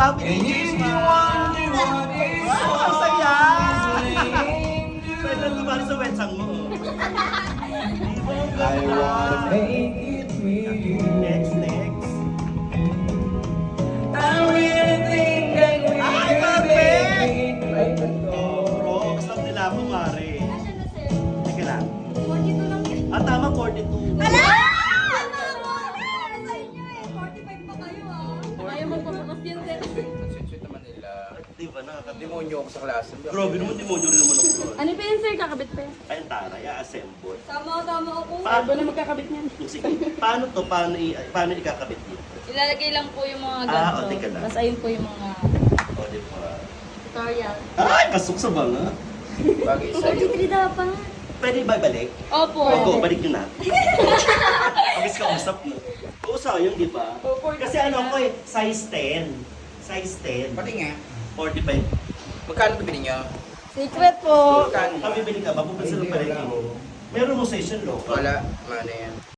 Happy Teacher's Month! Wow, ang saya! Pwede lang tumali sa wetsang mo. I wanna make it real. Next. I really think that we Ay, could perfect! make it right. Bro, gusto nila ako, Mare. Nasaan na, sir? Teka lang. 42 lang yan. Tama, 42. Ala! Para sa inyo eh. 45 pa kayo ah. Ayaw magpapakas yan, sir. Sweet naman nila. Di ba, nakakatawa? Demonyo ako sa klase. Grabe naman, demonyo rin naman ako. Ano pa yun, sir? Kakabit pa yan. Ayun, tara, i-assemble. Tama ako. Paano Wala magkakabit niyan. Sige, paano to? Paano ikakabit dito? Ilalagay lang po yung mga Ah, ganito. o, teka lang. Tapos ayun po yung mga O, di ba? tutorial. Ay, pasok sa banga. Bagay sa'yo. 43 dapat. Pwede ba balik? Opo. Ogo, balik nyo na. Abis ka usap na. Oo, sayang, di ba? Kasi ano ko eh, size 10. Size 10. Pati nga. 45. Magkano ito bilhin nyo? Secret po. Magkano? Kami bili ka ba? Pupunta sa palengke. Meron mo session local. Wala. Mana yan.